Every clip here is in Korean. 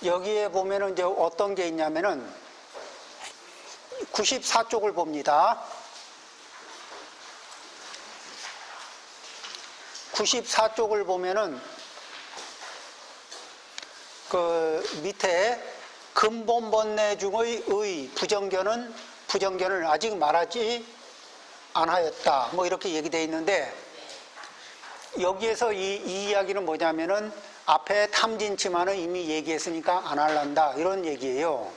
여기에 보면은 이제 어떤 게 있냐면은 94쪽을 봅니다. 94쪽을 보면은 그 밑에 근본 번뇌 중의 의 부정견을 아직 말하지 않하였다. 뭐 이렇게 얘기되어 있는데 여기에서 이 이야기는 뭐냐면은 앞에 탐진치만은 이미 얘기했으니까 안 할란다 이런 얘기예요.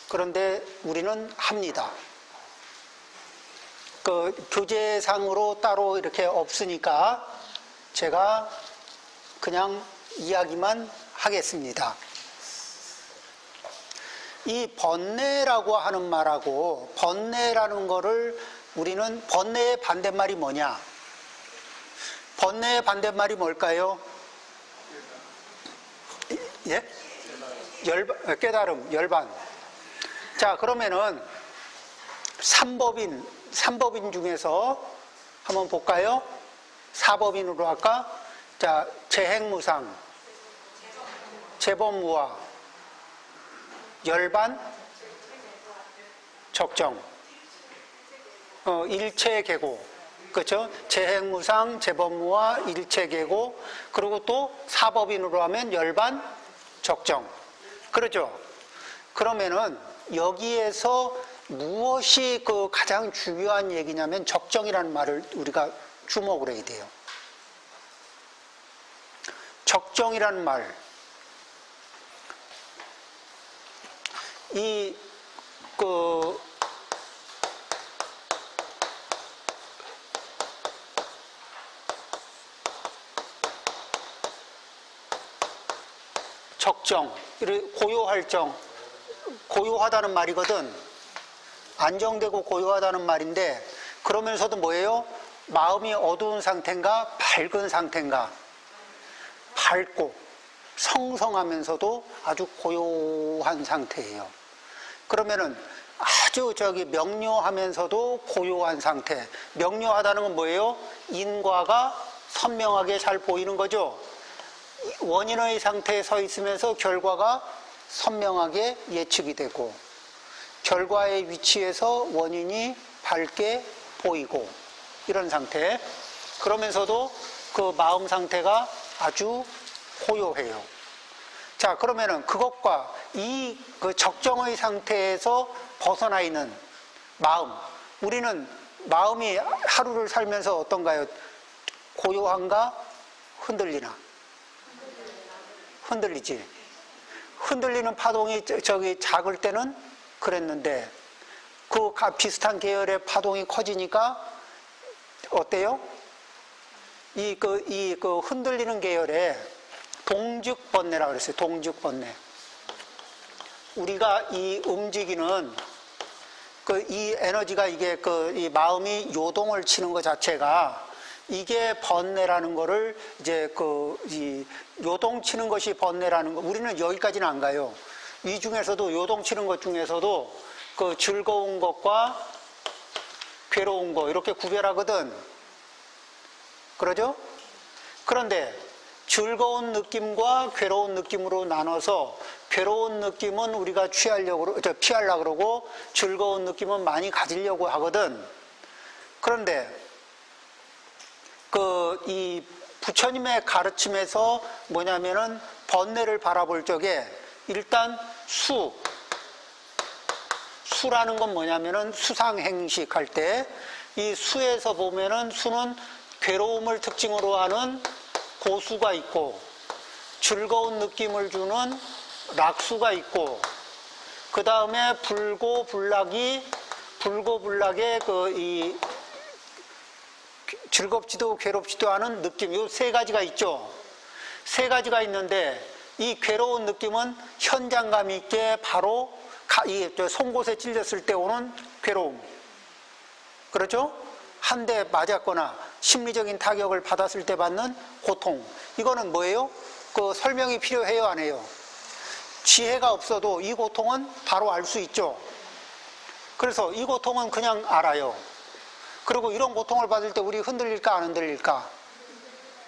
그런데 우리는 합니다. 그 교재상으로 따로 이렇게 없으니까 제가 그냥 이야기만 하겠습니다. 이 번뇌라고 하는 말하고 번뇌라는 거를 우리는 번뇌의 반대말이 뭐냐? 번뇌의 반대말이 뭘까요? 예? 깨달음, 열반. 자, 그러면은 삼법인 중에서 한번 볼까요? 사법인으로 할까? 자, 재행무상, 재범무화, 열반, 적정, 일체계고, 그렇죠? 재행무상, 재범무화, 일체계고, 그리고 또 사법인으로 하면 열반, 적정, 그렇죠? 그러면은 여기에서 무엇이 그 가장 중요한 얘기냐면 적정이라는 말을 우리가 주목을 해야 돼요. 적정이라는 말. 적정, 고요할 정, 고요하다는 말이거든. 안정되고 고요하다는 말인데 그러면서도 뭐예요? 마음이 어두운 상태인가 밝은 상태인가? 밝고 성성하면서도 아주 고요한 상태예요. 그러면은 아주 명료하면서도 고요한 상태. 명료하다는 건 뭐예요? 인과가 선명하게 잘 보이는 거죠. 원인의 상태에 서 있으면서 결과가 선명하게 예측이 되고 결과의 위치에서 원인이 밝게 보이고 이런 상태. 그러면서도 그 마음 상태가 아주 고요해요. 자, 그러면은 그것과 그 적정의 상태에서 벗어나 있는 마음. 우리는 마음이 하루를 살면서 어떤가요? 고요한가? 흔들리나? 흔들리지. 흔들리는 파동이 작을 때는 그랬는데 그 비슷한 계열의 파동이 커지니까 어때요? 이 흔들리는 계열의 동죽번뇌라고 그랬어요. 동죽번뇌. 우리가 이 움직이는 이 에너지가 이 마음이 요동을 치는 것 자체가 이게 번뇌라는 거를 이제 이 요동치는 것이 번뇌라는 거. 우리는 여기까지는 안 가요. 이 중에서도 요동치는 것 중에서도 그 즐거운 것과 괴로운 거 이렇게 구별하거든. 그러죠? 그런데 즐거운 느낌과 괴로운 느낌으로 나눠서 괴로운 느낌은 우리가 피하려고 그러고 즐거운 느낌은 많이 가지려고 하거든. 그런데 이 부처님의 가르침에서 뭐냐면은 번뇌를 바라볼 적에 일단 수라는 건 뭐냐면은 수상행식 할 때 이 수에서 보면은 수는 괴로움을 특징으로 하는 고수가 있고 즐거운 느낌을 주는 락수가 있고 그 다음에 불고불락의 이 즐겁지도 괴롭지도 않은 느낌, 이 세 가지가 있죠. 세 가지가 있는데 이 괴로운 느낌은 현장감 있게 바로 이 송곳에 찔렸을 때 오는 괴로움. 그렇죠? 한 대 맞았거나 심리적인 타격을 받았을 때 받는 고통. 이거는 뭐예요? 설명이 필요해요, 안 해요? 지혜가 없어도 이 고통은 바로 알 수 있죠. 그래서 이 고통은 그냥 알아요. 그리고 이런 고통을 받을 때 우리 흔들릴까 안 흔들릴까?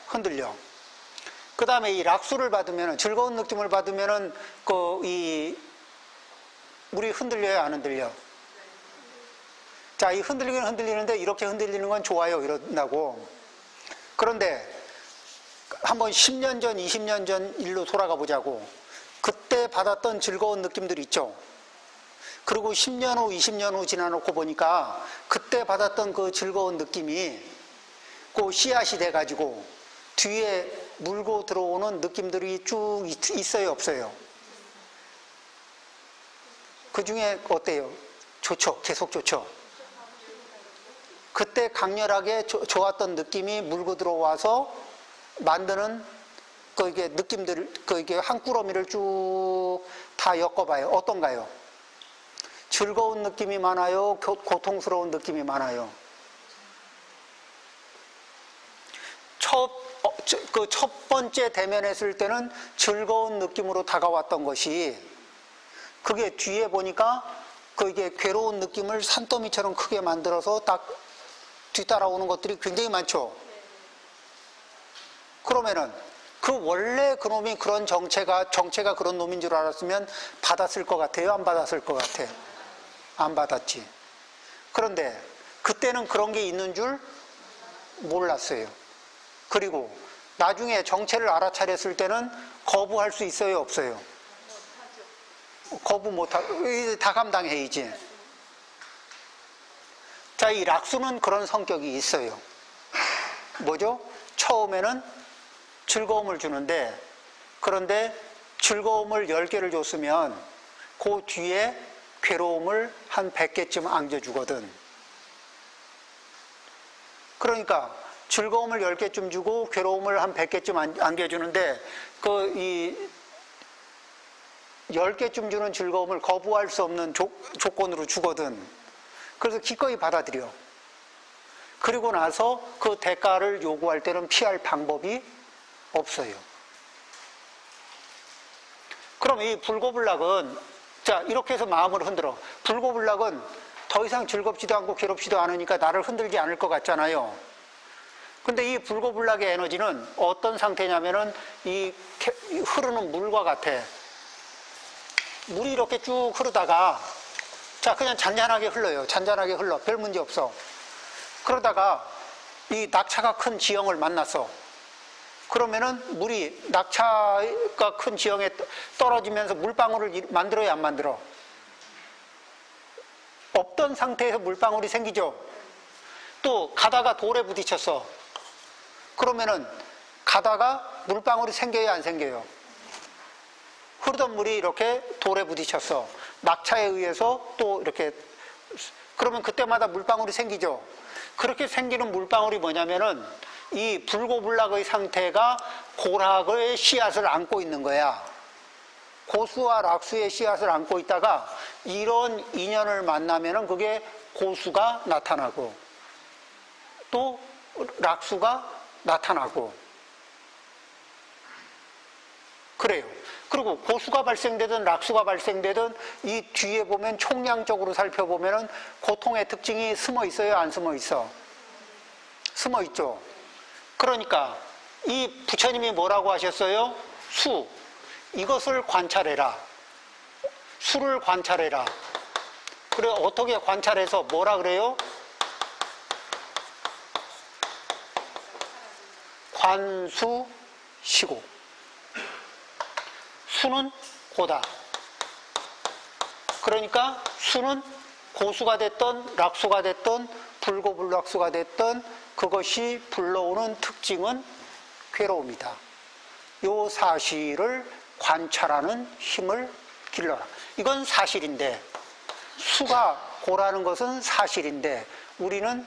흔들려. 그 다음에 이 락수를 받으면, 즐거운 느낌을 받으면은, 물이 흔들려요, 안 흔들려? 자, 이 흔들리긴 흔들리는데, 이렇게 흔들리는 건 좋아요, 이런다고. 그런데, 한번 10년 전, 20년 전 일로 돌아가 보자고. 그때 받았던 즐거운 느낌들 있죠? 그리고 10년 후, 20년 후 지나놓고 보니까, 그때 받았던 그 즐거운 느낌이, 그 씨앗이 돼가지고, 뒤에 물고 들어오는 느낌들이 쭉 있어요, 없어요? 그 중에 어때요? 좋죠? 계속 좋죠? 그때 강렬하게 좋았던 느낌이 물고 들어와서 만드는 이게 느낌들, 이게 한 꾸러미를 쭉 다 엮어봐요. 어떤가요? 즐거운 느낌이 많아요? 고통스러운 느낌이 많아요? 첫 번째 대면했을 때는 즐거운 느낌으로 다가왔던 것이 그게 뒤에 보니까 이게 괴로운 느낌을 산더미처럼 크게 만들어서 딱 뒤따라오는 것들이 굉장히 많죠. 그러면은 원래 그놈이 그런 정체가 그런 놈인 줄 알았으면 받았을 것 같아요? 안 받았을 것 같아? 안 받았지. 그런데 그때는 그런 게 있는 줄 몰랐어요. 그리고 나중에 정체를 알아차렸을 때는 거부할 수 있어요, 없어요? 거부 못하고 다 감당해야지. 자, 이 락수는 그런 성격이 있어요. 뭐죠? 처음에는 즐거움을 주는데, 그런데 즐거움을 10개를 줬으면 그 뒤에 괴로움을 한 100개쯤 안겨주거든. 그러니까 즐거움을 10개쯤 주고 괴로움을 한 100개쯤 안겨주는데, 이 10개쯤 주는 즐거움을 거부할 수 없는 조건으로 주거든. 그래서 기꺼이 받아들여. 그리고 나서 그 대가를 요구할 때는 피할 방법이 없어요. 그럼 이 불고불락은, 자, 이렇게 해서 마음을 흔들어. 불고불락은 더 이상 즐겁지도 않고 괴롭지도 않으니까 나를 흔들지 않을 것 같잖아요. 근데 이 불고불락의 에너지는 어떤 상태냐면은 이 흐르는 물과 같아. 물이 이렇게 쭉 흐르다가, 자, 그냥 잔잔하게 흘러요. 잔잔하게 흘러. 별 문제 없어. 그러다가 이 낙차가 큰 지형을 만났어. 그러면은 물이 낙차가 큰 지형에 떨어지면서 물방울을 만들어야 안 만들어? 없던 상태에서 물방울이 생기죠. 또 가다가 돌에 부딪혔어. 그러면은 가다가 물방울이 생겨야 안 생겨요? 흐르던 물이 이렇게 돌에 부딪혔어. 낙차에 의해서 또 이렇게, 그러면 그때마다 물방울이 생기죠. 그렇게 생기는 물방울이 뭐냐면은 이 불고불락의 상태가 고락의 씨앗을 안고 있는 거야. 고수와 락수의 씨앗을 안고 있다가 이런 인연을 만나면은 그게 고수가 나타나고 또 락수가 나타나고 그래요. 그리고 고수가 발생되든 락수가 발생되든 이 뒤에 보면 총량적으로 살펴보면은 고통의 특징이 숨어 있어요, 안 숨어 있어? 숨어 있죠. 그러니까 이 부처님이 뭐라고 하셨어요? 수. 이것을 관찰해라. 수를 관찰해라. 그래, 어떻게 관찰해서 뭐라 그래요? 관수시고. 수는 고다. 그러니까 수는 고수가 됐던 락수가 됐던 불고불락수가 됐던 그것이 불러오는 특징은 괴로움이다. 요 사실을 관찰하는 힘을 길러라. 이건 사실인데, 수가 고라는 것은 사실인데 우리는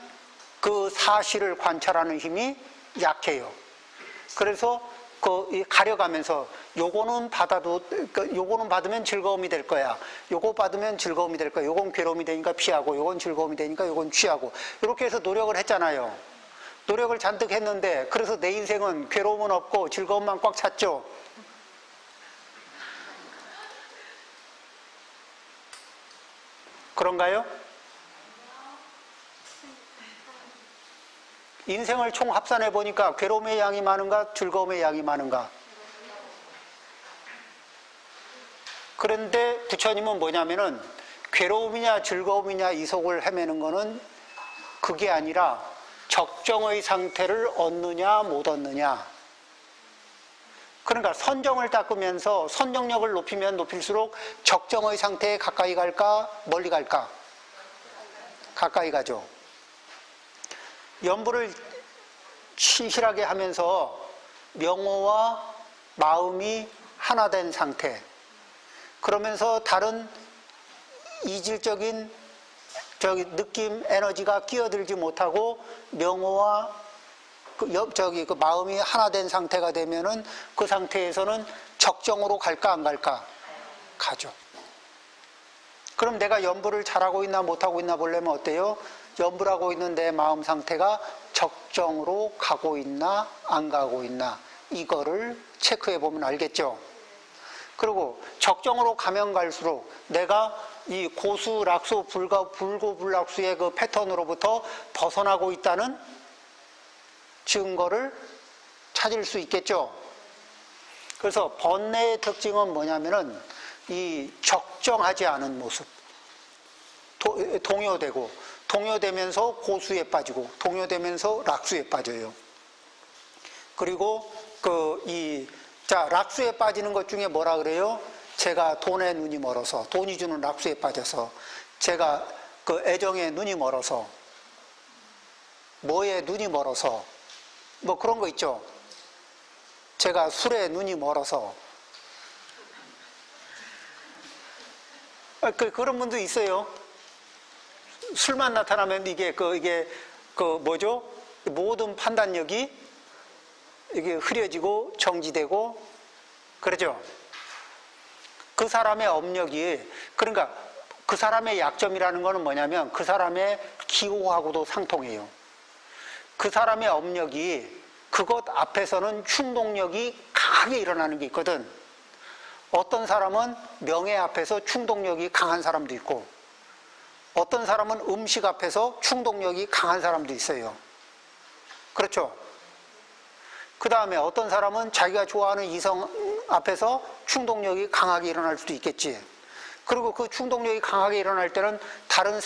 그 사실을 관찰하는 힘이 약해요. 그래서 가려가면서 요거는 요거는 받으면 즐거움이 될 거야. 요거 받으면 즐거움이 될 거야. 요건 괴로움이 되니까 피하고, 요건 즐거움이 되니까 요건 취하고. 이렇게 해서 노력을 했잖아요. 노력을 잔뜩 했는데, 그래서 내 인생은 괴로움은 없고 즐거움만 꽉 찼죠. 그런가요? 인생을 총 합산해 보니까 괴로움의 양이 많은가, 즐거움의 양이 많은가? 그런데 부처님은 뭐냐면은 괴로움이냐 즐거움이냐 이속을 헤매는 거는 그게 아니라 적정의 상태를 얻느냐 못 얻느냐. 그러니까 선정을 닦으면서 선정력을 높이면 높일수록 적정의 상태에 가까이 갈까 멀리 갈까? 가까이 가죠. 연불을 신실하게 하면서 명호와 마음이 하나 된 상태. 그러면서 다른 이질적인 느낌, 에너지가 끼어들지 못하고 명호와 그 마음이 하나 된 상태가 되면은 그 상태에서는 적정으로 갈까 안 갈까? 가죠. 그럼 내가 연불을 잘하고 있나 못하고 있나 보려면 어때요? 연불하고 있는 내 마음 상태가 적정으로 가고 있나 안 가고 있나 이거를 체크해 보면 알겠죠. 그리고 적정으로 가면 갈수록 내가 이 고수, 락수, 불고, 불락수의 그 패턴으로부터 벗어나고 있다는 증거를 찾을 수 있겠죠. 그래서 번뇌의 특징은 뭐냐면은 이 적정하지 않은 모습, 동요되면서 고수에 빠지고 동요되면서 락수에 빠져요. 그리고 락수에 빠지는 것 중에 뭐라 그래요? 제가 돈에 눈이 멀어서, 돈이 주는 락수에 빠져서, 제가 그 애정에 눈이 멀어서, 뭐에 눈이 멀어서, 뭐 그런 거 있죠. 제가 술에 눈이 멀어서. 그런 분도 있어요. 술만 나타나면 이게 뭐죠? 모든 판단력이 이게 흐려지고 정지되고 그러죠. 그 사람의 업력이, 그러니까 그 사람의 약점이라는 거는 뭐냐면 그 사람의 기호하고도 상통해요. 그 사람의 업력이 그것 앞에서는 충동력이 강하게 일어나는 게 있거든. 어떤 사람은 명예 앞에서 충동력이 강한 사람도 있고, 어떤 사람은 음식 앞에서 충동력이 강한 사람도 있어요. 그렇죠? 그 다음에 어떤 사람은 자기가 좋아하는 이성 앞에서 충동력이 강하게 일어날 수도 있겠지. 그리고 그 충동력이 강하게 일어날 때는 다른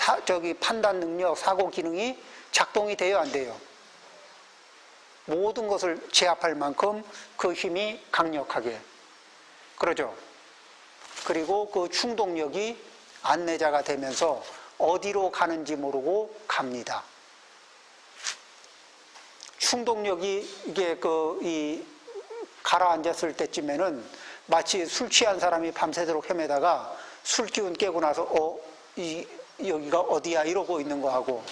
판단 능력, 사고 기능이 작동이 돼요, 안 돼요? 모든 것을 제압할 만큼 그 힘이 강력하게. 그러죠? 그리고 그 충동력이 안내자가 되면서 어디로 가는지 모르고 갑니다. 충동력이 가라앉았을 때쯤에는 마치 술 취한 사람이 밤새도록 헤매다가 술 기운 깨고 나서 여기가 어디야 이러고 있는 거하고,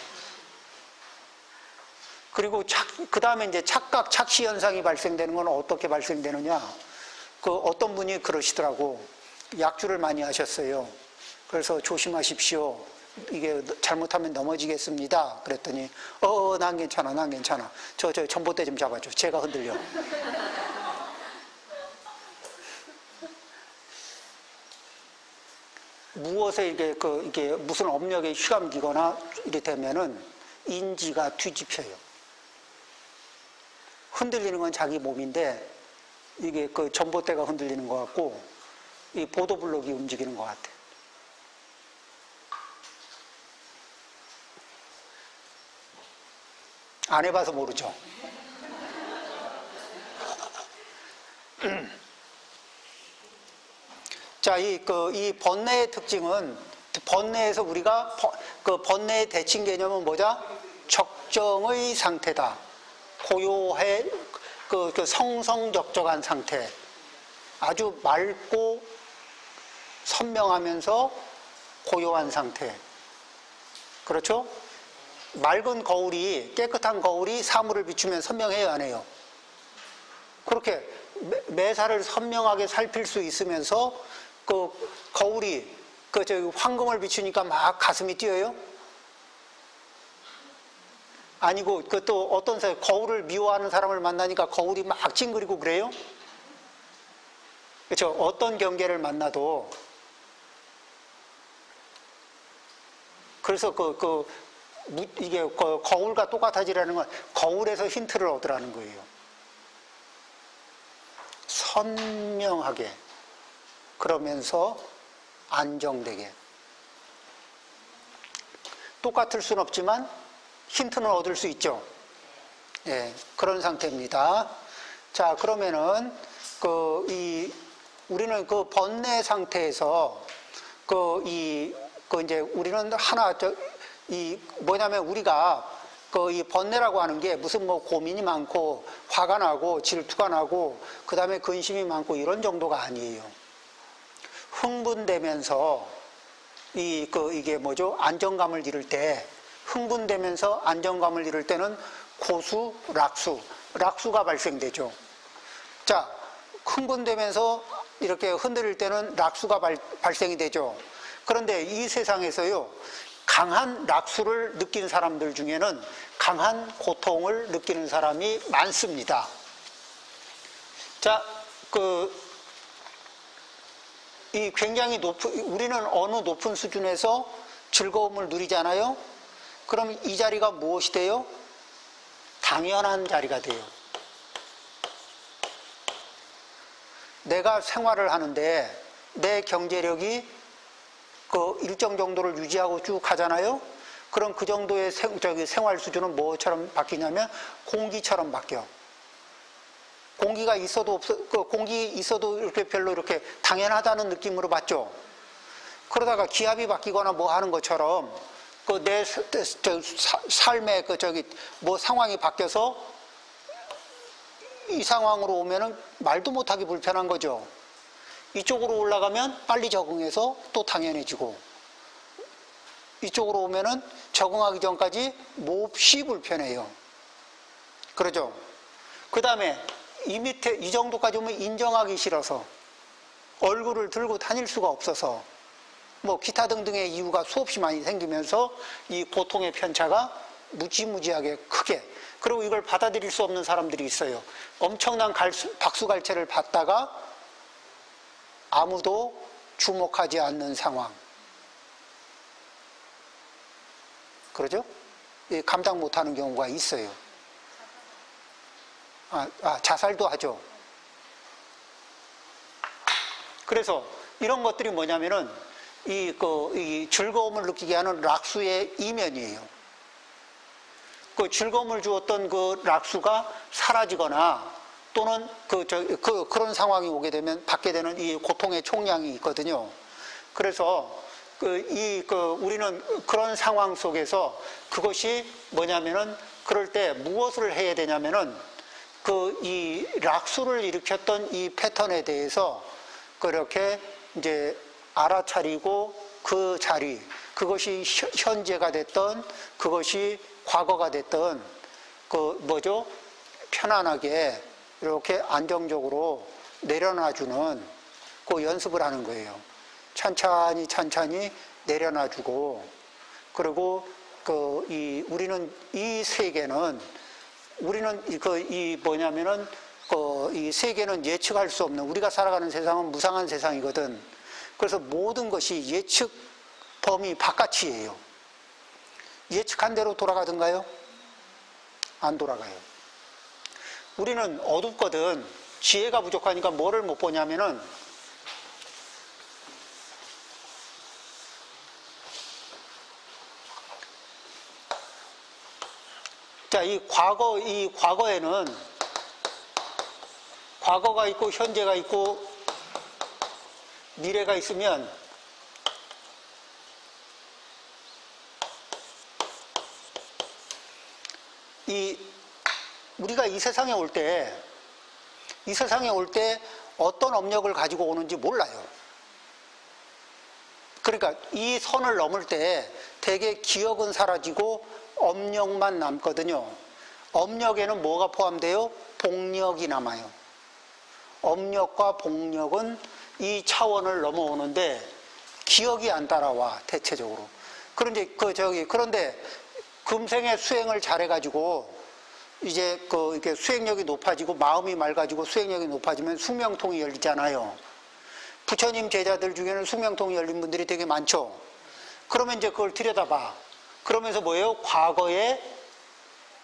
그리고 그 다음에 이제 착각, 착시 현상이 발생되는 건 어떻게 발생되느냐? 어떤 분이 그러시더라고. 약주를 많이 하셨어요. 그래서 조심하십시오. 이게 잘못하면 넘어지겠습니다. 그랬더니 난 괜찮아. 저 전봇대 좀 잡아줘. 제가 흔들려. 무엇에 이게 무슨 업력에 휘감기거나 이렇다면은 인지가 뒤집혀요. 흔들리는 건 자기 몸인데 이게 전봇대가 흔들리는 것 같고 이 보도블록이 움직이는 것 같아. 안 해봐서 모르죠. 자, 이 번뇌의 특징은, 번뇌에서 우리가 번뇌의 대칭 개념은 뭐죠? 적정의 상태다. 고요해, 성성적적한 상태. 아주 맑고 선명하면서 고요한 상태. 그렇죠? 맑은 거울이, 깨끗한 거울이 사물을 비추면 선명해요, 안 해요? 그렇게 매사를 선명하게 살필 수 있으면서 거울이 황금을 비추니까 막 가슴이 뛰어요? 아니고 또 어떤 사람, 거울을 미워하는 사람을 만나니까 거울이 막 찡그리고 그래요? 그렇죠? 어떤 경계를 만나도. 그래서 이게 거울과 똑같아지라는 건 거울에서 힌트를 얻으라는 거예요. 선명하게. 그러면서 안정되게. 똑같을 수는 없지만 힌트는 얻을 수 있죠. 예, 그런 상태입니다. 자, 그러면은 우리는 그 번뇌 상태에서 이제 우리는 뭐냐면 우리가 이 번뇌라고 하는 게 무슨 뭐 고민이 많고 화가 나고 질투가 나고 그 다음에 근심이 많고 이런 정도가 아니에요. 흥분되면서 이게 뭐죠? 안정감을 잃을 때, 흥분되면서 안정감을 잃을 때는 고수, 락수가 발생되죠. 자, 흥분되면서 이렇게 흔들릴 때는 락수가 발생이 되죠. 그런데 이 세상에서요, 강한 락수를 느낀 사람들 중에는 강한 고통을 느끼는 사람이 많습니다. 자, 굉장히 우리는 어느 높은 수준에서 즐거움을 누리잖아요? 그럼 이 자리가 무엇이 돼요? 당연한 자리가 돼요. 내가 생활을 하는데 내 경제력이 일정 정도를 유지하고 쭉 가잖아요? 그럼 그 정도의 생활 수준은 뭐처럼 바뀌냐면 공기처럼 바뀌어. 공기가 있어도 공기 있어도 이렇게 별로 이렇게 당연하다는 느낌으로 받죠. 그러다가 기압이 바뀌거나 뭐 하는 것처럼 내 삶의 뭐 상황이 바뀌어서 이 상황으로 오면은 말도 못하기 불편한 거죠. 이쪽으로 올라가면 빨리 적응해서 또 당연해지고, 이쪽으로 오면은 적응하기 전까지 몹시 불편해요. 그러죠? 그 다음에 이 밑에 이 정도까지 오면 인정하기 싫어서 얼굴을 들고 다닐 수가 없어서 뭐 기타 등등의 이유가 수없이 많이 생기면서 이 고통의 편차가 무지무지하게 크게, 그리고 이걸 받아들일 수 없는 사람들이 있어요. 엄청난 박수갈채를 받다가 아무도 주목하지 않는 상황. 그러죠? 감당 못하는 경우가 있어요. 자살도 하죠. 그래서 이런 것들이 뭐냐면은 이 즐거움을 느끼게 하는 락수의 이면이에요. 그 즐거움을 주었던 그 락수가 사라지거나 또는 그런 상황이 오게 되면 받게 되는 이 고통의 총량이 있거든요. 그래서 우리는 그런 상황 속에서 그것이 뭐냐면은 그럴 때 무엇을 해야 되냐면은 이 락수를 일으켰던 이 패턴에 대해서 그렇게 이제 알아차리고 그 자리, 그것이 현재가 됐던 그것이 과거가 됐던 뭐죠? 편안하게 이렇게 안정적으로 내려놔주는 그 연습을 하는 거예요. 찬찬히 내려놔주고, 그리고 우리는 이 세계는 뭐냐면은 이 세계는 예측할 수 없는, 우리가 살아가는 세상은 무상한 세상이거든. 그래서 모든 것이 예측 범위 바깥이에요. 예측한 대로 돌아가던가요? 안 돌아가요. 우리는 어둡거든. 지혜가 부족하니까 뭐를 못 보냐면은 자, 이 과거에는 과거가 있고 현재가 있고 미래가 있으면 우리가 이 세상에 올 때 어떤 업력을 가지고 오는지 몰라요. 그러니까 이 선을 넘을 때 대개 기억은 사라지고 업력만 남거든요. 업력에는 뭐가 포함돼요? 복력이 남아요. 업력과 복력은 이 차원을 넘어오는데 기억이 안 따라와, 대체적으로. 그런데 금생에 수행을 잘해가지고 이제 이렇게 수행력이 높아지고 마음이 맑아지고 수행력이 높아지면 숙명통이 열리잖아요. 부처님 제자들 중에는 숙명통이 열린 분들이 되게 많죠. 그러면 이제 그걸 들여다봐. 그러면서 뭐예요? 과거에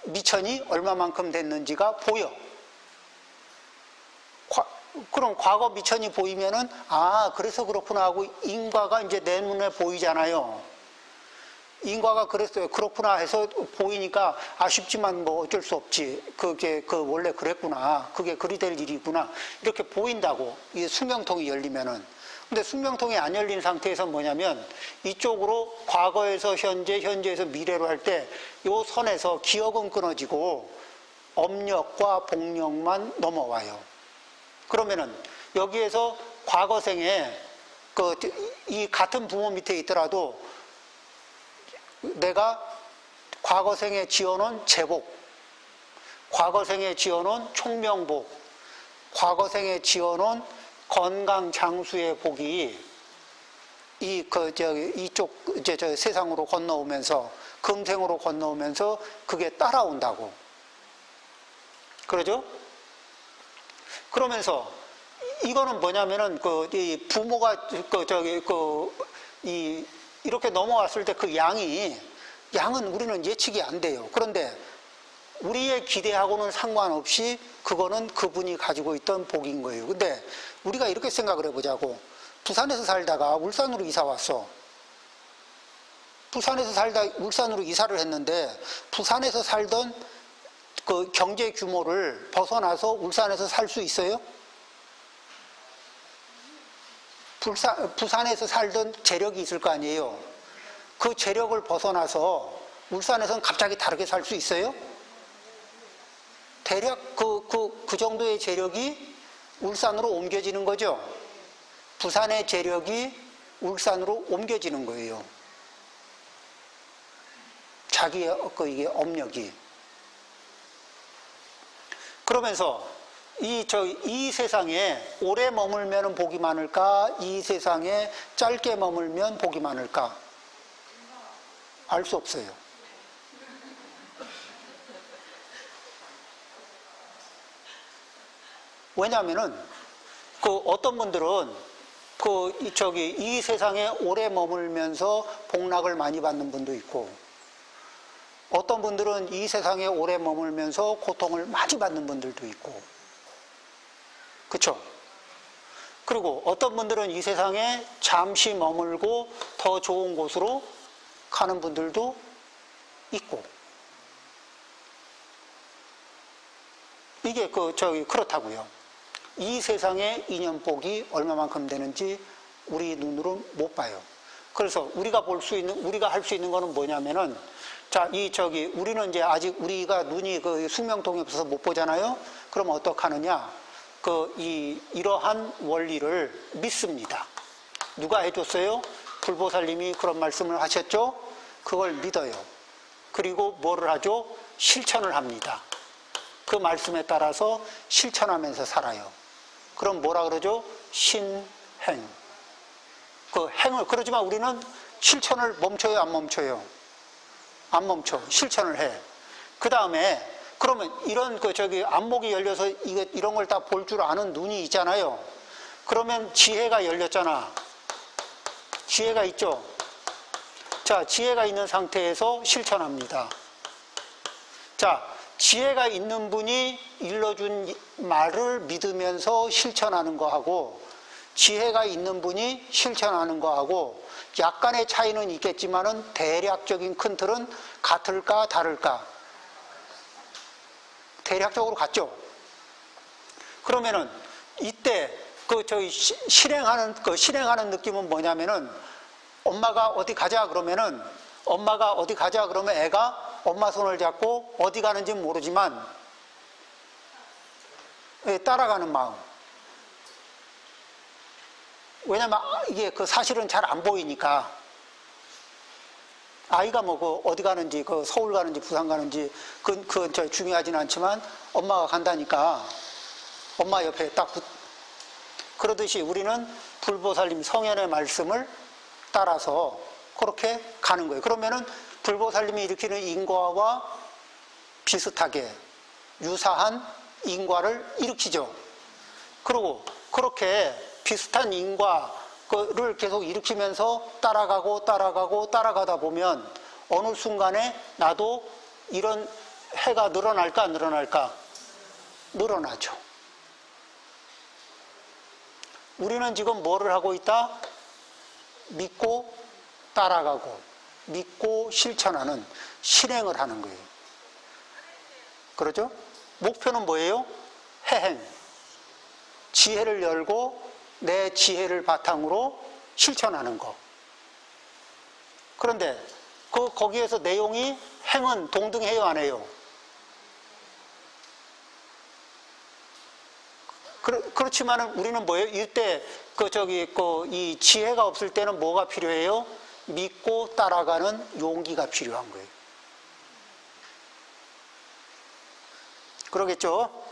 미천이 얼마만큼 됐는지가 보여. 그럼 과거 미천이 보이면은, 아, 그래서 그렇구나 하고 인과가 이제 내 눈에 보이잖아요. 인과가 그랬어요. 그렇구나 해서 보이니까 아쉽지만 뭐 어쩔 수 없지. 그게 원래 그랬구나. 그게 그리 될 일이구나. 이렇게 보인다고. 이 수명통이 열리면은. 근데 수명통이 안 열린 상태에서 뭐냐면 이쪽으로 과거에서 현재, 현재에서 미래로 할 때 요 선에서 기억은 끊어지고 업력과 복력만 넘어와요. 그러면은 여기에서 과거생에 이 같은 부모 밑에 있더라도 내가 과거생에 지어놓은 제복, 과거생에 지어놓은 총명복, 과거생에 지어놓은 건강 장수의 복이 이쪽 저 세상으로 건너오면서 금생으로 건너오면서 그게 따라온다고. 그러죠? 그러면서 이거는 뭐냐면은 이 부모가 이렇게 넘어왔을 때 그 양은 우리는 예측이 안 돼요. 그런데 우리의 기대하고는 상관없이 그거는 그분이 가지고 있던 복인 거예요. 근데 우리가 이렇게 생각을 해보자고. 부산에서 살다가 울산으로 이사 왔어. 부산에서 살다 울산으로 이사를 했는데 부산에서 살던 그 경제 규모를 벗어나서 울산에서 살 수 있어요? 부산에서 살던 재력이 있을 거 아니에요. 그 재력을 벗어나서 울산에서는 갑자기 다르게 살 수 있어요? 대략 그 정도의 재력이 울산으로 옮겨지는 거죠. 부산의 재력이 울산으로 옮겨지는 거예요. 자기의 이게 업력이. 그러면서 이 세상에 오래 머물면 복이 많을까? 이 세상에 짧게 머물면 복이 많을까? 알 수 없어요. 왜냐하면은 어떤 분들은 이 세상에 오래 머물면서 복락을 많이 받는 분도 있고, 어떤 분들은 이 세상에 오래 머물면서 고통을 많이 받는 분들도 있고, 그렇죠? 그리고 어떤 분들은 이 세상에 잠시 머물고 더 좋은 곳으로 가는 분들도 있고, 이게 그렇다고요. 이 세상의 인연복이 얼마만큼 되는지 우리 눈으로 못 봐요. 그래서 우리가 할 수 있는 거는 뭐냐면은, 자, 우리는 이제 아직 우리가 눈이 수명통이 없어서 못 보잖아요? 그럼 어떡하느냐? 이러한 원리를 믿습니다. 누가 해줬어요? 불보살님이 그런 말씀을 하셨죠? 그걸 믿어요. 그리고 뭐를 하죠? 실천을 합니다. 그 말씀에 따라서 실천하면서 살아요. 그럼 뭐라 그러죠? 신행. 그러지만 우리는 실천을 멈춰요, 안 멈춰요? 안 멈춰. 실천을 해. 그 다음에, 그러면 안목이 열려서 이런 걸 다 볼 줄 아는 눈이 있잖아요. 그러면 지혜가 열렸잖아. 지혜가 있죠? 자, 지혜가 있는 상태에서 실천합니다. 자, 지혜가 있는 분이 일러준 말을 믿으면서 실천하는 거하고, 지혜가 있는 분이 실천하는 거하고 약간의 차이는 있겠지만은 대략적인 큰 틀은 같을까 다를까? 대략적으로 같죠. 그러면은 이때 실행하는 느낌은 뭐냐면은, 엄마가 어디 가자 그러면 애가 엄마 손을 잡고 어디 가는지는 모르지만 따라가는 마음. 왜냐면 이게 사실은 잘 안 보이니까. 아이가 어디 가는지, 서울 가는지, 부산 가는지, 그건 중요하진 않지만, 엄마가 간다니까, 엄마 옆에 그러듯이 우리는 불보살님 성현의 말씀을 따라서 그렇게 가는 거예요. 그러면은, 불보살님이 일으키는 인과와 비슷하게, 유사한 인과를 일으키죠. 그리고 그렇게 비슷한 인과를 계속 일으키면서 따라가다 보면 어느 순간에 나도 이런 해가 늘어날까 안 늘어날까? 늘어나죠. 우리는 지금 뭐를 하고 있다? 믿고 따라가고 믿고 실천하는 실행을 하는 거예요. 그렇죠? 목표는 뭐예요? 해행. 지혜를 열고 내 지혜를 바탕으로 실천하는 거. 그런데 거기에서 내용이 행은 동등해요, 안 해요? 그렇지만 우리는 뭐예요? 이때 이 지혜가 없을 때는 뭐가 필요해요? 믿고 따라가는 용기가 필요한 거예요. 그러겠죠?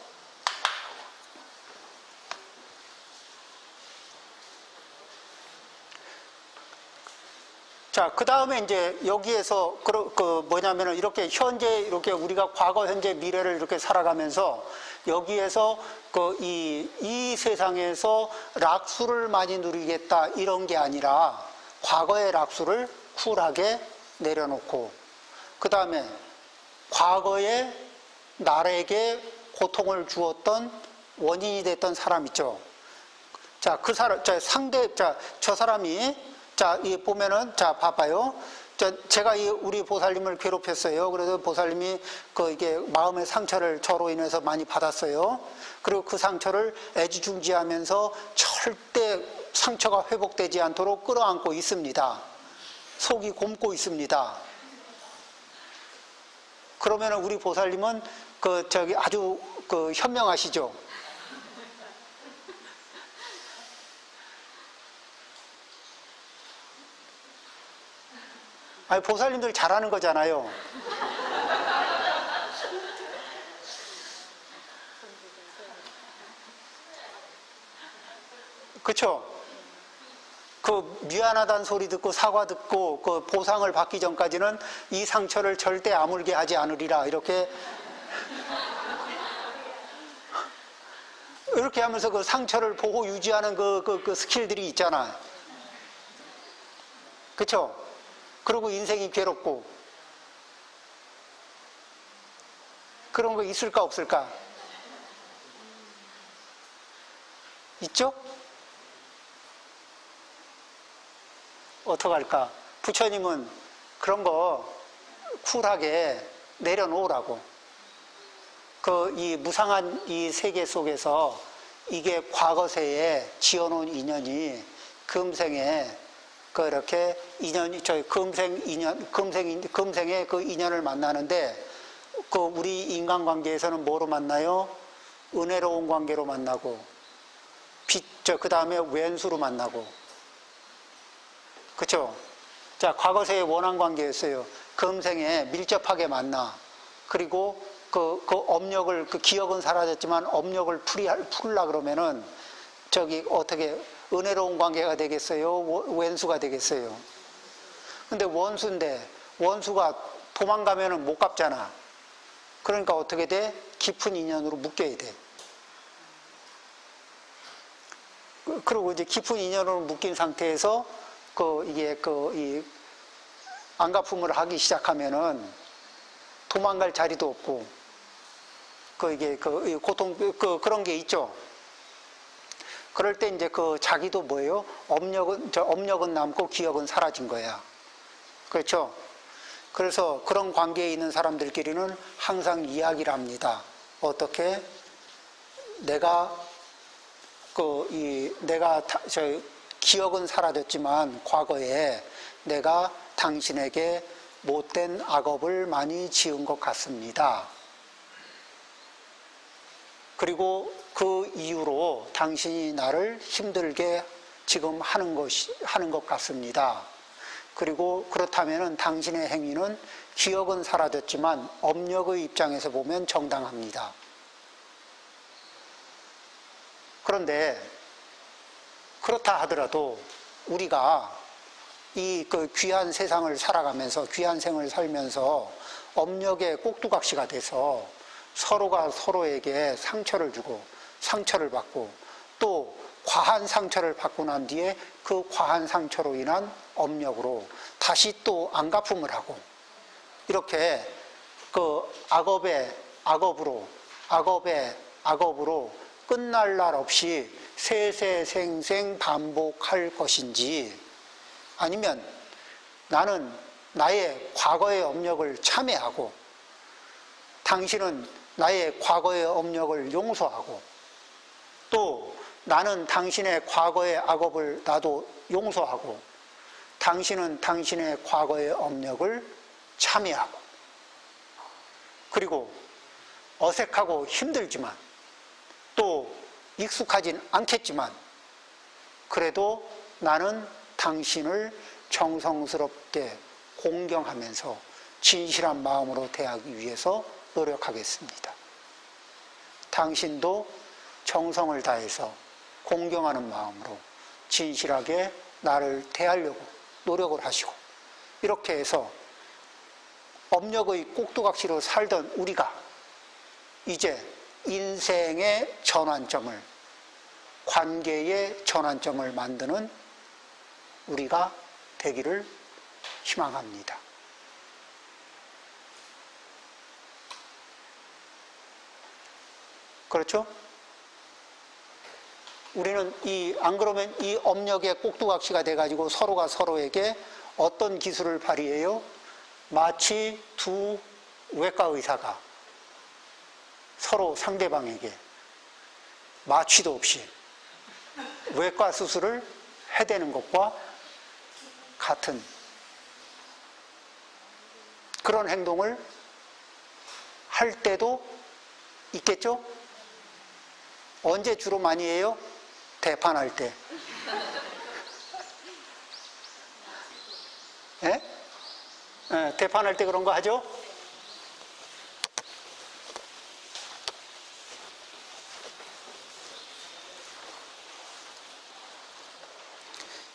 자, 그 다음에 이제 여기에서 뭐냐면은 이렇게 이렇게 우리가 과거, 현재, 미래를 이렇게 살아가면서 여기에서 이 세상에서 락수를 많이 누리겠다 이런 게 아니라 과거의 락수를 쿨하게 내려놓고 그 다음에 과거에 나에게 고통을 주었던 원인이 됐던 사람 있죠. 자, 그 사람, 저 사람이 이 보면은, 봐봐요. 제가 우리 보살님을 괴롭혔어요. 그래서 보살님이 이게 마음의 상처를 저로 인해서 많이 받았어요. 그리고 그 상처를 애지중지하면서 절대 상처가 회복되지 않도록 끌어안고 있습니다. 속이 곪고 있습니다. 그러면은 우리 보살님은 아주 현명하시죠. 아니, 보살님들 잘하는 거잖아요. 그쵸? 미안하다는 소리 듣고 사과 듣고 보상을 받기 전까지는 이 상처를 절대 아물게 하지 않으리라. 이렇게 하면서 그 상처를 보호 유지하는 그 스킬들이 있잖아. 그쵸? 그리고 인생이 괴롭고 그런 거 있을까 없을까? 있죠? 어떡할까? 부처님은 그런 거 쿨하게 내려놓으라고. 이 무상한 이 세계 속에서 이게 과거세에 지어놓은 인연이 금생에 이렇게 인연이 금생에 그 인연을 만나는데 우리 인간관계에서는 뭐로 만나요? 은혜로운 관계로 만나고 그 다음에 왼수로 만나고. 그쵸? 자, 과거세의 원한관계였어요. 금생에 밀접하게 만나. 그리고 업력을, 기억은 사라졌지만 업력을 풀라 그러면은 어떻게 은혜로운 관계가 되겠어요? 왼수가 되겠어요? 근데 원수가 도망가면은 못 갚잖아. 그러니까 어떻게 돼? 깊은 인연으로 묶여야 돼. 그리고 이제 깊은 인연으로 묶인 상태에서 이 안갚음을 하기 시작하면은 도망갈 자리도 없고 고통 그런 게 있죠. 그럴 때 이제 자기도 뭐예요? 업력은 남고 기억은 사라진 거야. 그렇죠? 그래서 그런 관계에 있는 사람들끼리는 항상 이야기를 합니다. 어떻게? 내가 기억은 사라졌지만 과거에 내가 당신에게 못된 악업을 많이 지은 것 같습니다. 그리고 그 이유로 당신이 나를 힘들게 지금 하는 것 같습니다. 그리고 그렇다면 당신의 행위는 기억은 사라졌지만 업력의 입장에서 보면 정당합니다. 그런데 그렇다 하더라도 우리가 이 귀한 세상을 살아가면서 귀한 생을 살면서 업력의 꼭두각시가 돼서 서로가 서로에게 상처를 주고 상처를 받고 또 과한 상처를 받고 난 뒤에 그 과한 상처로 인한 업력으로 다시 또 안갚음을 하고 이렇게 악업의 악업으로 끝날 날 없이 세세생생 반복할 것인지, 아니면 나는 나의 과거의 업력을 참회하고 당신은 나의 과거의 업력을 용서하고, 또 나는 당신의 과거의 악업을 나도 용서하고 당신은 당신의 과거의 업력을 참회하고, 그리고 어색하고 힘들지만 또 익숙하진 않겠지만 그래도 나는 당신을 정성스럽게 공경하면서 진실한 마음으로 대하기 위해서 노력하겠습니다. 당신도 정성을 다해서 공경하는 마음으로 진실하게 나를 대하려고 노력을 하시고, 이렇게 해서 업력의 꼭두각시로 살던 우리가 이제 인생의 전환점을, 관계의 전환점을 만드는 우리가 되기를 희망합니다. 그렇죠? 우리는 안 그러면 이 업력의 꼭두각시가 돼가지고 서로가 서로에게 어떤 기술을 발휘해요? 마치 두 외과 의사가 서로 상대방에게 마취도 없이 외과 수술을 해대는 것과 같은 그런 행동을 할 때도 있겠죠? 언제 주로 많이 해요? 대판할 때. 예? 예, 대판할 때 그런 거 하죠?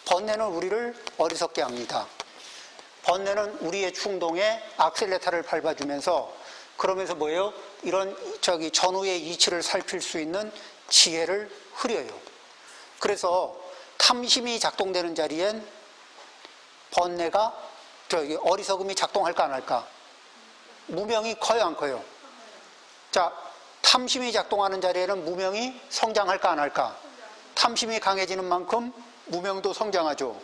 번뇌는 우리를 어리석게 합니다. 번뇌는 우리의 충동에 악셀레타를 밟아주면서, 그러면서 뭐예요? 이런 전후의 이치를 살필 수 있는 지혜를 흐려요. 그래서 탐심이 작동되는 자리엔 번뇌가, 어리석음이 작동할까 안 할까? 무명이 커요 안 커요? 자, 탐심이 작동하는 자리에는 무명이 성장할까 안 할까? 탐심이 강해지는 만큼 무명도 성장하죠.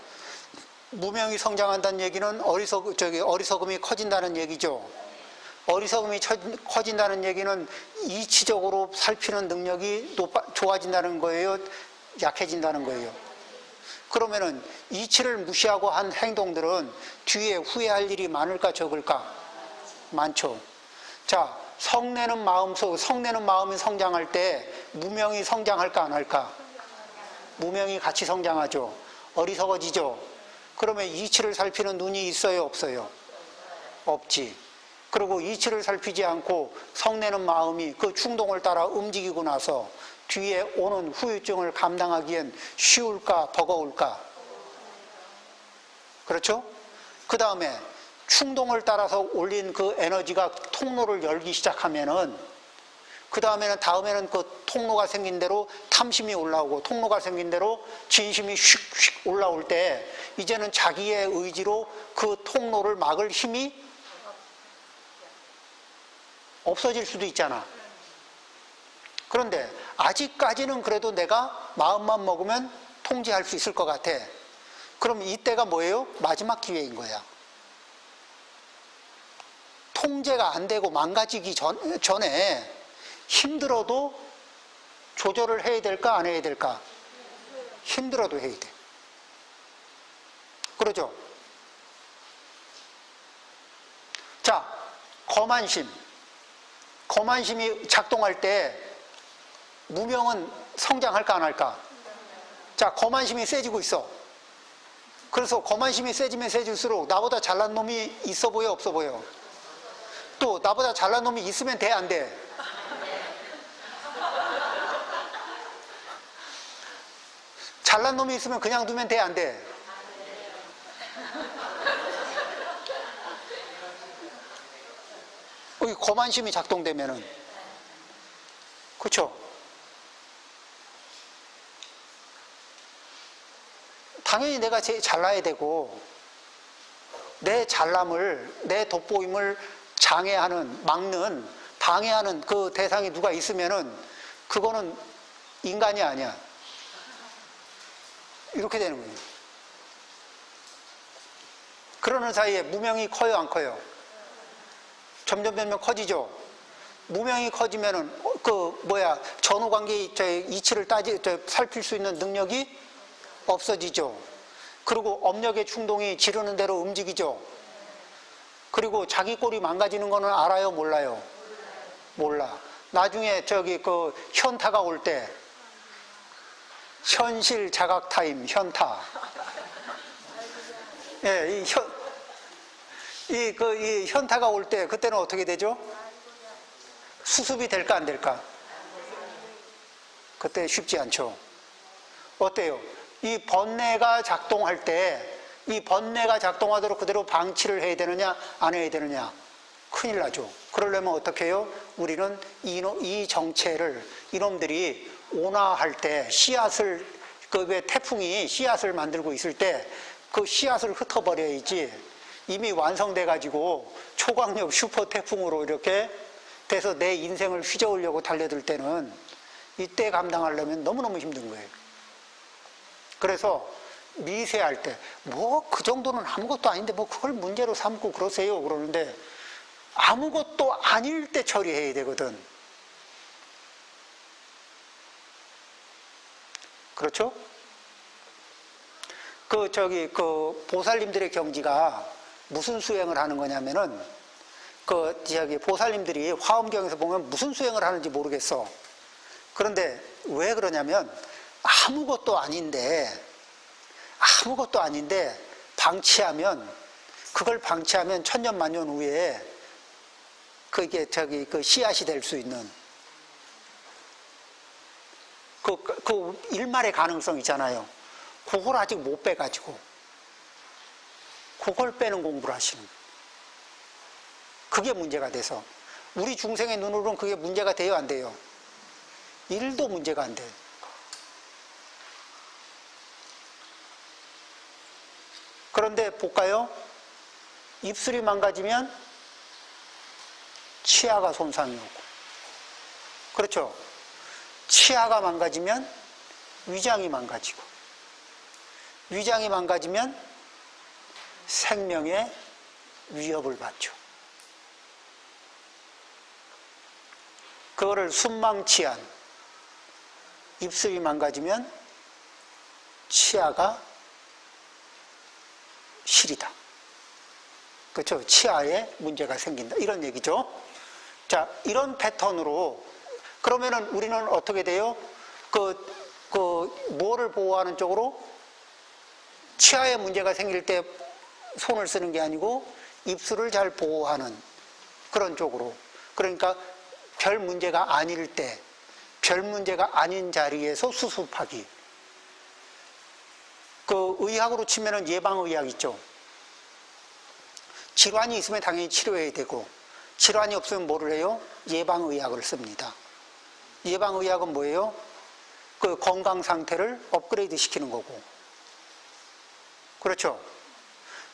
무명이 성장한다는 얘기는 어리석음이 커진다는 얘기죠. 어리석음이 커진다는 얘기는 이치적으로 살피는 능력이 좋아진다는 거예요? 약해진다는 거예요? 그러면은 이치를 무시하고 한 행동들은 뒤에 후회할 일이 많을까 적을까? 많죠. 자, 성내는 마음이 성장할 때 무명이 성장할까 안 할까? 무명이 같이 성장하죠. 어리석어지죠. 그러면 이치를 살피는 눈이 있어요 없어요? 없지. 그리고 이치를 살피지 않고 성내는 마음이 그 충동을 따라 움직이고 나서 뒤에 오는 후유증을 감당하기엔 쉬울까 버거울까? 그렇죠? 그 다음에 충동을 따라서 올린 그 에너지가 통로를 열기 시작하면은, 그 다음에는 그 통로가 생긴 대로 탐심이 올라오고, 통로가 생긴 대로 진심이 휙휙 올라올 때 이제는 자기의 의지로 그 통로를 막을 힘이 없어질 수도 있잖아. 그런데 아직까지는 그래도 내가 마음만 먹으면 통제할 수 있을 것 같아. 그럼 이때가 뭐예요? 마지막 기회인 거야. 통제가 안 되고 망가지기 전에 힘들어도 조절을 해야 될까 안 해야 될까? 힘들어도 해야 돼. 그러죠? 자, 거만심이 작동할 때 무명은 성장할까 안 할까? 자, 거만심이 세지고 있어. 그래서 거만심이 세지면 세질수록 나보다 잘난 놈이 있어 보여 없어 보여? 또 나보다 잘난 놈이 있으면 돼 안 돼? 잘난 놈이 있으면 그냥 두면 돼 안 돼? 거만심이 작동되면은, 그렇죠? 당연히 내가 제일 잘나야 되고, 내 잘남을, 내 돋보임을 장애하는, 막는, 방해하는 그 대상이 누가 있으면은 그거는 인간이 아니야. 이렇게 되는 거예요. 그러는 사이에 무명이 커요, 안 커요? 점점 커지죠. 무명이 커지면은 전후관계 이치를 살필 수 있는 능력이 없어지죠. 그리고 업력의 충동이 지르는 대로 움직이죠. 그리고 자기 꼴이 망가지는 거는 알아요, 몰라요? 몰라. 나중에 현타가 올 때, 현실 자각 타임, 현타. 예, 이 현타가 올 때, 그때는 어떻게 되죠? 수습이 될까, 안 될까? 그때 쉽지 않죠. 어때요? 이 번뇌가 작동할 때, 이 번뇌가 작동하도록 그대로 방치를 해야 되느냐, 안 해야 되느냐? 큰일 나죠. 그러려면 어떻게 해요? 우리는 이 정체를, 이놈들이 온화할 때, 씨앗을, 왜 태풍이 씨앗을 만들고 있을 때, 그 씨앗을 흩어버려야지, 이미 완성돼가지고 초강력 슈퍼 태풍으로 이렇게 돼서 내 인생을 휘저으려고 달려들 때는 이때 감당하려면 너무너무 힘든 거예요. 그래서 미세할 때, 그 정도는 아무것도 아닌데 그걸 문제로 삼고 그러세요. 그러는데 아무것도 아닐 때 처리해야 되거든. 그렇죠? 보살님들의 경지가 무슨 수행을 하는 거냐면은, 보살님들이 화엄경에서 보면 무슨 수행을 하는지 모르겠어. 그런데 왜 그러냐면, 아무것도 아닌데, 그걸 방치하면 천년만년 후에, 씨앗이 될 수 있는, 일말의 가능성 있잖아요. 그걸 아직 못 빼가지고, 그걸 빼는 공부를 하시는 거예요. 그게 문제가 돼서. 우리 중생의 눈으로는 그게 문제가 돼요, 안 돼요? 1도 문제가 안 돼요. 그런데 볼까요? 입술이 망가지면 치아가 손상이 오고, 그렇죠? 치아가 망가지면 위장이 망가지고, 위장이 망가지면 생명에 위협을 받죠. 그거를 순망치안, 입술이 망가지면 치아가 실이다. 그렇죠? 치아에 문제가 생긴다. 이런 얘기죠. 자, 이런 패턴으로 그러면은 우리는 어떻게 돼요? 뭐를 보호하는 쪽으로? 치아에 문제가 생길 때 손을 쓰는 게 아니고 입술을 잘 보호하는 그런 쪽으로. 그러니까 별 문제가 아닐 때, 별 문제가 아닌 자리에서 수습하기. 의학으로 치면은 예방의학 있죠. 질환이 있으면 당연히 치료해야 되고, 질환이 없으면 뭐를 해요? 예방의학을 씁니다. 예방의학은 뭐예요? 건강 상태를 업그레이드 시키는 거고. 그렇죠?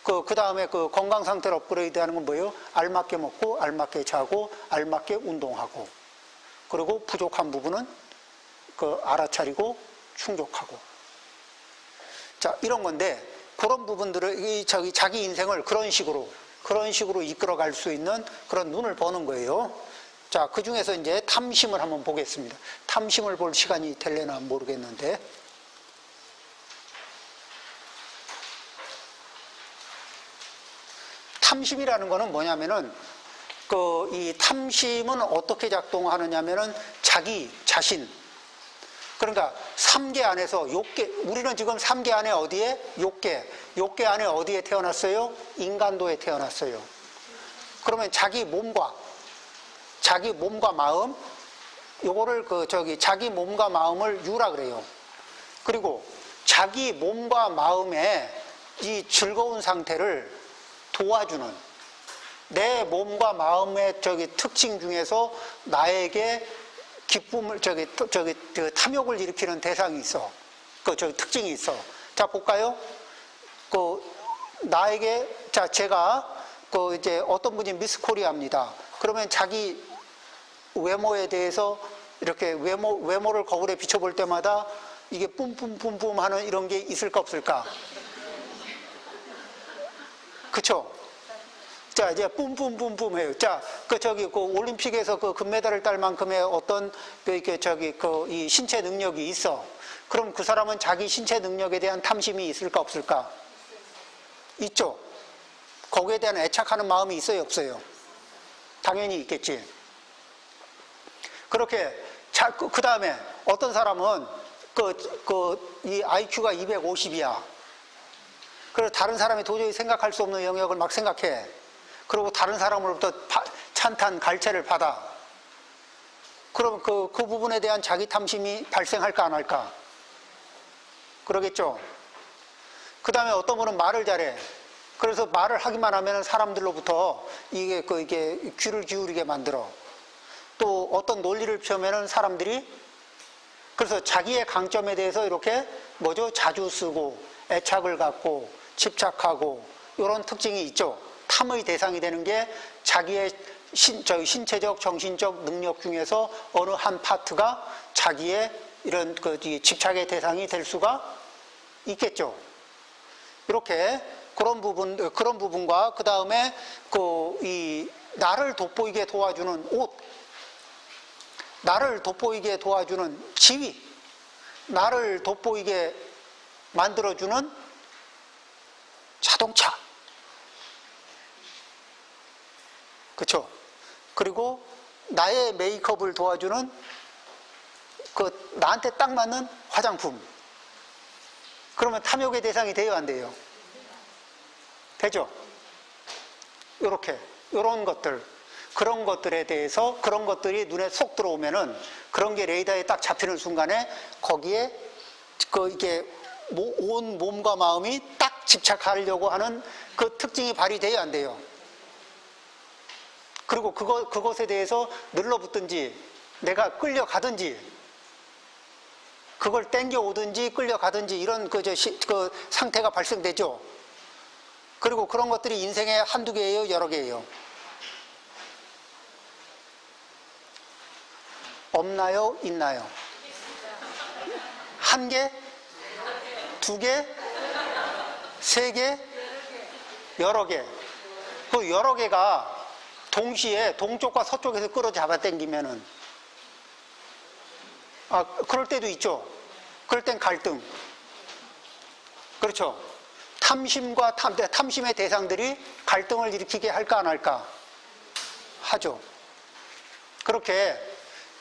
그 다음에 건강 상태를 업그레이드 하는 건 뭐예요? 알맞게 먹고, 알맞게 자고, 알맞게 운동하고. 그리고 부족한 부분은 알아차리고 충족하고. 자, 이런 건데, 그런 부분들을, 자기 인생을 그런 식으로 이끌어 갈 수 있는 그런 눈을 보는 거예요. 자, 그 중에서 이제 탐심을 한번 보겠습니다. 탐심을 볼 시간이 될려나 모르겠는데. 탐심이라는 거는 뭐냐면은, 이 탐심은 어떻게 작동하느냐면은 자기 자신. 그러니까 3계 안에서 욕계, 우리는 지금 3계 안에 어디에? 욕계 안에 어디에 태어났어요? 인간도에 태어났어요. 그러면 자기 몸과 마음, 요거를 자기 몸과 마음을 유라 그래요. 그리고 자기 몸과 마음의 이 즐거운 상태를 도와주는, 내 몸과 마음의 특징 중에서 나에게 기쁨을, 탐욕을 일으키는 대상이 있어. 특징이 있어. 자, 볼까요? 제가, 이제 어떤 분이 미스 코리아입니다. 그러면 자기 외모에 대해서 이렇게 외모를 거울에 비춰볼 때마다 이게 뿜뿜뿜뿜 하는 이런 게 있을까 없을까? 그쵸? 자, 이제 뿜뿜뿜뿜 해요. 자, 그 올림픽에서 그 금메달을 딸 만큼의 어떤 이 신체 능력이 있어. 그럼 그 사람은 자기 신체 능력에 대한 탐심이 있을까 없을까? 있죠. 거기에 대한 애착하는 마음이 있어요, 없어요? 당연히 있겠지. 그렇게 그 다음에 어떤 사람은 이 IQ가 250이야. 그래서 다른 사람이 도저히 생각할 수 없는 영역을 막 생각해. 그리고 다른 사람으로부터 찬탄, 갈채를 받아. 그럼 그 부분에 대한 자기 탐심이 발생할까 안 할까? 그러겠죠. 그 다음에 어떤 분은 말을 잘해. 그래서 말을 하기만 하면 사람들로부터 이게 귀를 기울이게 만들어. 또 어떤 논리를 펴면은 사람들이 그래서 자기의 강점에 대해서 이렇게 자주 쓰고 애착을 갖고 집착하고 이런 특징이 있죠. 탐의 대상이 되는 게 자기의 신체적, 정신적 능력 중에서 어느 한 파트가 자기의 이런 집착의 대상이 될 수가 있겠죠. 이렇게 그런 부분과 그 다음에 이 나를 돋보이게 도와주는 옷, 나를 돋보이게 도와주는 지위, 나를 돋보이게 만들어주는 자동차. 그렇죠? 그리고 나의 메이크업을 도와주는 나한테 딱 맞는 화장품. 그러면 탐욕의 대상이 돼요, 안 돼요? 되죠? 요런 것들. 그런 것들에 대해서 그런 것들이 눈에 쏙 들어오면은 그런 게 레이더에 딱 잡히는 순간에 거기에 이게 온 몸과 마음이 딱 집착하려고 하는 그 특징이 발휘돼야 안 돼요. 그리고 그것에 대해서 늘러붙든지 내가 끌려가든지 그걸 땡겨오든지 끌려가든지 이런 그 상태가 발생되죠. 그리고 그런 것들이 인생에 한두 개예요, 여러 개예요? 없나요? 있나요? 한 개? 두 개? 세 개? 여러 개. 그 여러 개가 동시에 동쪽과 서쪽에서 끌어 잡아 당기면은 그럴 때도 있죠. 그럴 땐 갈등. 그렇죠. 탐심과 탐심의 대상들이 갈등을 일으키게 할까 안 할까? 하죠.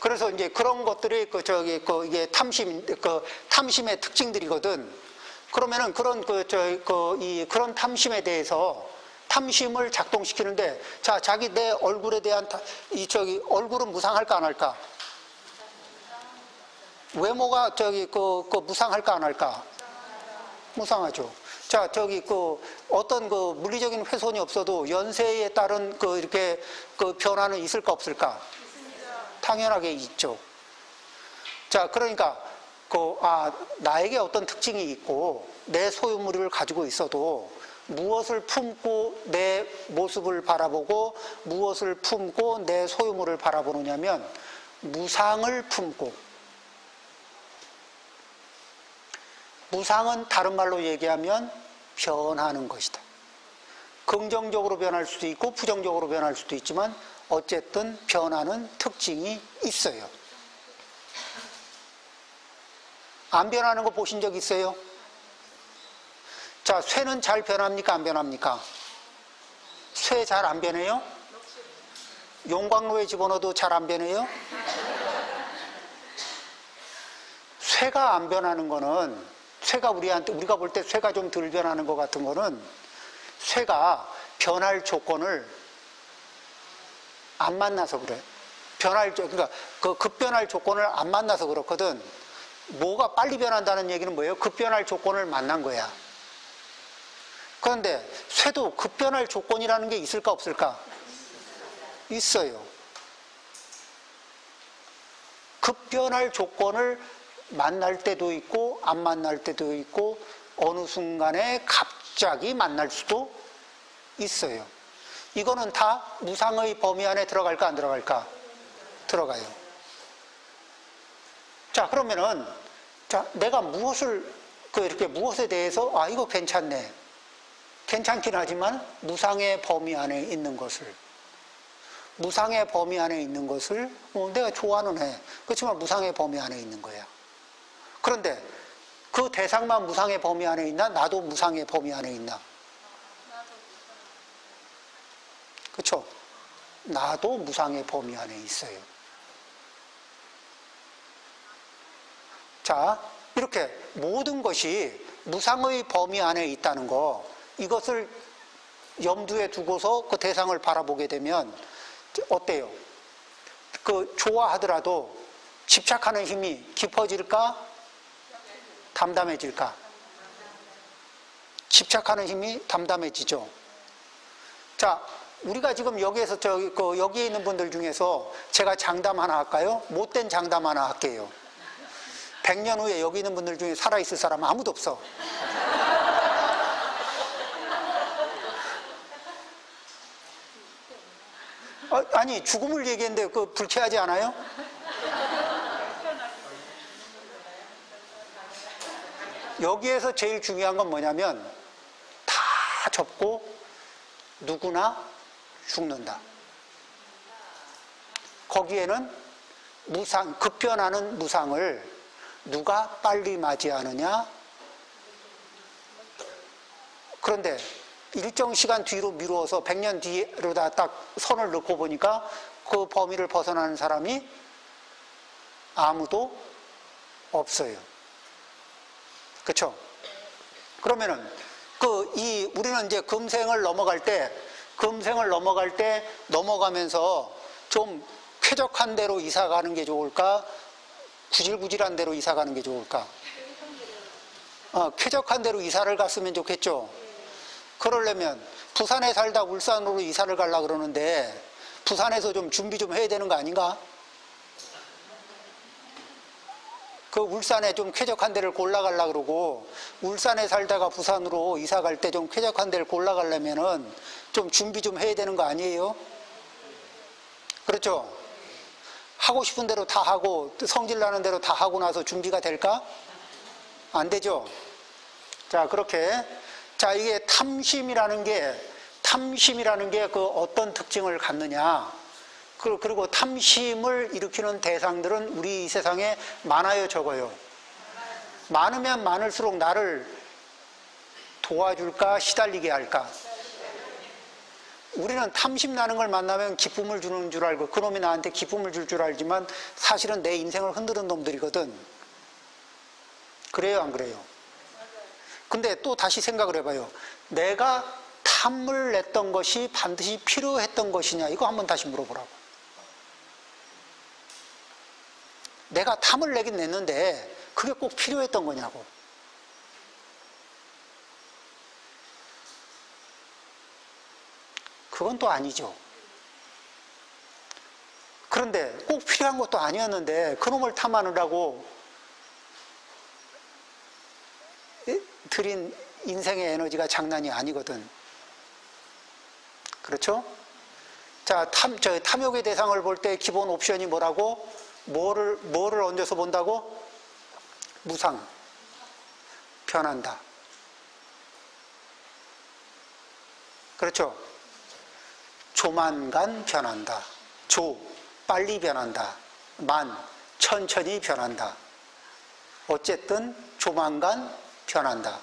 그래서 이제 그런 것들이 이게 탐심의 특징들이거든. 그러면은 그런 탐심에 대해서 탐심을 작동시키는데, 자, 자기 내 얼굴에 대한 얼굴은 무상할까 안 할까? 외모가 무상할까 안 할까? 무상하죠. 자, 어떤 물리적인 훼손이 없어도 연세에 따른 이렇게 변화는 있을까 없을까? 당연하게 있죠. 자, 그러니까 나에게 어떤 특징이 있고 내 소유물을 가지고 있어도 무엇을 품고 내 모습을 바라보고 무엇을 품고 내 소유물을 바라보느냐면 무상을 품고, 무상은 다른 말로 얘기하면 변하는 것이다. 긍정적으로 변할 수도 있고 부정적으로 변할 수도 있지만 어쨌든 변하는 특징이 있어요. 안 변하는 거 보신 적 있어요? 자, 쇠는 잘 변합니까? 안 변합니까? 쇠 잘 안 변해요? 용광로에 집어넣어도 잘 안 변해요? 쇠가 안 변하는 거는, 우리가 볼 때 쇠가 좀 덜 변하는 것 같은 거는 쇠가 변할 조건을 안 만나서 그래. 그러니까 급변할 조건을 안 만나서 그렇거든. 뭐가 빨리 변한다는 얘기는 뭐예요? 급변할 조건을 만난 거야. 그런데 쇠도 급변할 조건이라는 게 있을까 없을까? 있어요. 급변할 조건을 만날 때도 있고 안 만날 때도 있고 어느 순간에 갑자기 만날 수도 있어요. 이거는 다 무상의 범위 안에 들어갈까 안 들어갈까? 들어가요. 자, 그러면은 자, 내가 이렇게 무엇에 대해서, 이거 괜찮네. 괜찮긴 하지만, 무상의 범위 안에 있는 것을, 내가 좋아는 해. 그렇지만 무상의 범위 안에 있는 거야. 그런데, 그 대상만 무상의 범위 안에 있나? 나도 무상의 범위 안에 있나? 그렇죠? 나도 무상의 범위 안에 있어요. 자, 이렇게 모든 것이 무상의 범위 안에 있다는 거, 이것을 염두에 두고서 그 대상을 바라보게 되면 어때요? 그 좋아하더라도 집착하는 힘이 깊어질까? 담담해질까? 집착하는 힘이 담담해지죠. 자, 우리가 지금 여기에서 여기에 있는 분들 중에서 제가 장담 하나 할까요? 못된 장담 하나 할게요. 100년 후에 여기 있는 분들 중에 살아있을 사람은 아무도 없어. 아니, 죽음을 얘기했는데 그 불쾌하지 않아요? 여기에서 제일 중요한 건 뭐냐면 다 접고 누구나 죽는다. 거기에는 급변하는 무상을 누가 빨리 맞이하느냐? 그런데 일정 시간 뒤로 미루어서 100년 뒤로다 딱 선을 넣고 보니까 그 범위를 벗어나는 사람이 아무도 없어요. 그렇죠? 그러면은 우리는 이제 금생을 넘어갈 때 넘어가면서 좀 쾌적한 데로 이사 가는 게 좋을까? 구질구질한 데로 이사 가는 게 좋을까? 쾌적한 데로 이사를 갔으면 좋겠죠? 그러려면 부산에 살다 울산으로 이사를 가려고 그러는데 부산에서 좀 준비 좀 해야 되는 거 아닌가? 그 울산에 좀 쾌적한 데를 골라가려고 그러고 울산에 살다가 부산으로 이사 갈 때 좀 쾌적한 데를 골라가려면은 좀 준비 좀 해야 되는 거 아니에요? 그렇죠? 하고 싶은 대로 다 하고 성질 나는 대로 다 하고 나서 준비가 될까? 안 되죠? 자, 그렇게. 자, 이게 탐심이라는 게 그 어떤 특징을 갖느냐. 그리고 탐심을 일으키는 대상들은 우리 이 세상에 많아요, 적어요? 많으면 많을수록 나를 도와줄까, 시달리게 할까? 우리는 탐심 나는 걸 만나면 기쁨을 주는 줄 알고 그놈이 나한테 기쁨을 줄 줄 알지만 사실은 내 인생을 흔드는 놈들이거든. 그래요, 안 그래요? 근데 또 다시 생각을 해봐요. 내가 탐을 냈던 것이 반드시 필요했던 것이냐, 이거 한번 다시 물어보라고. 내가 탐을 내긴 냈는데 그게 꼭 필요했던 거냐고. 그건 또 아니죠. 그런데 꼭 필요한 것도 아니었는데 그놈을 탐하느라고 들인 인생의 에너지가 장난이 아니거든. 그렇죠? 자, 탐욕의 대상을 볼 때 기본 옵션이 뭐라고? 뭐를 얹어서 본다고? 무상. 변한다. 그렇죠? 조만간 변한다. 빨리 변한다. 천천히 변한다. 어쨌든 조만간 변한다.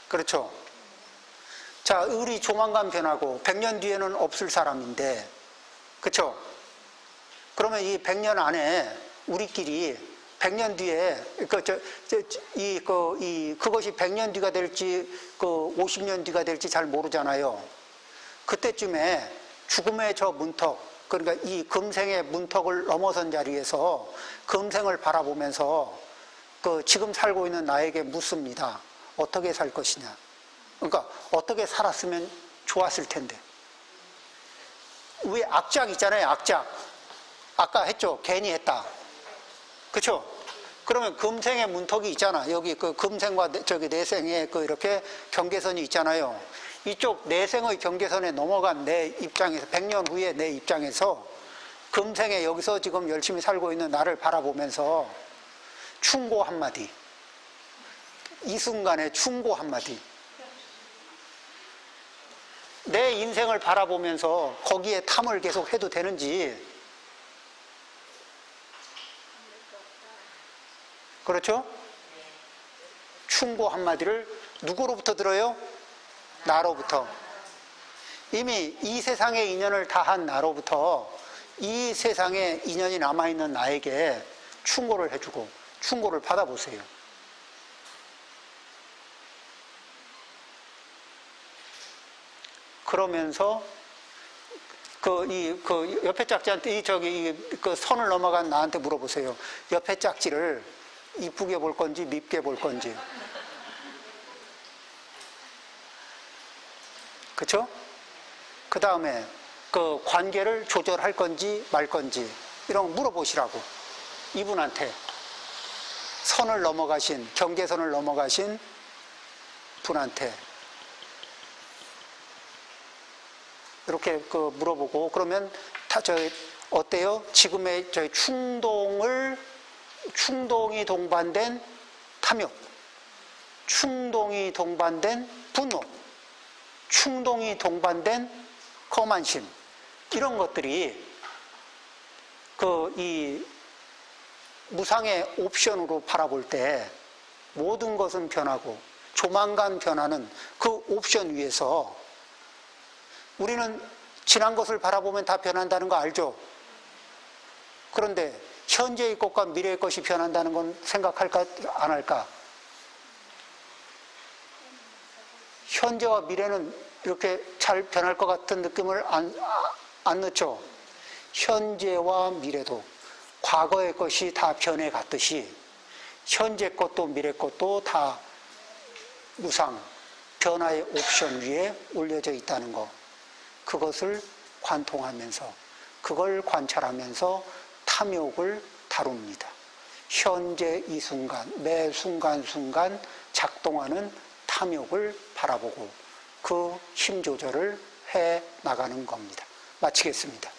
그렇죠? 자, 을이 조만간 변하고 100년 뒤에는 없을 사람인데, 그렇죠? 그러면 이 100년 안에 우리끼리 100년 뒤에 그것이 100년 뒤가 될지 50년 뒤가 될지 잘 모르잖아요. 그때쯤에 죽음의 저 문턱, 그러니까 이 금생의 문턱을 넘어선 자리에서 금생을 바라보면서 지금 살고 있는 나에게 묻습니다. 어떻게 살 것이냐? 그러니까 어떻게 살았으면 좋았을 텐데. 왜 악작 있잖아요, 악작. 아까 했죠, 괜히 했다. 그렇죠? 그러면 금생의 문턱이 있잖아. 여기 그 금생과 내생의 이렇게 경계선이 있잖아요. 이쪽 내생의 경계선에 넘어간 내 입장에서 100년 후에 내 입장에서 금생에 여기서 지금 열심히 살고 있는 나를 바라보면서 충고 한마디, 이 순간에 충고 한마디, 내 인생을 바라보면서 거기에 탐을 계속 해도 되는지. 그렇죠? 충고 한마디를 누구로부터 들어요? 나로부터. 이미 이 세상의 인연을 다한 나로부터 이 세상에 인연이 남아있는 나에게 충고를 해주고 충고를 받아보세요. 그러면서 그 옆에 짝지한테 그 선을 넘어간 나한테 물어보세요. 옆에 짝지를 이쁘게 볼 건지 밉게 볼 건지. 그렇죠? 그 다음에 그 관계를 조절할 건지 말 건지 이런 거 물어보시라고. 이분한테 선을 넘어가신, 경계선을 넘어가신 분한테 이렇게 물어보고. 그러면 어때요? 지금의 저희 충동이 동반된 탐욕, 충동이 동반된 분노, 충동이 동반된 거만심, 이런 것들이 이 무상의 옵션으로 바라볼 때 모든 것은 변하고 조만간 변하는 그 옵션 위에서 우리는 지난 것을 바라보면 다 변한다는 거 알죠? 그런데 현재의 것과 미래의 것이 변한다는 건 생각할까 안 할까? 현재와 미래는 이렇게 잘 변할 것 같은 느낌을 안 넣죠? 현재와 미래도 과거의 것이 다 변해갔듯이 현재 것도 미래 것도 다 무상, 변화의 옵션 위에 올려져 있다는 거. 그것을 관통하면서, 그걸 관찰하면서 탐욕을 다룹니다. 현재 이 순간, 매 순간순간 작동하는 탐욕을 바라보고 그 힘 조절을 해 나가는 겁니다. 마치겠습니다.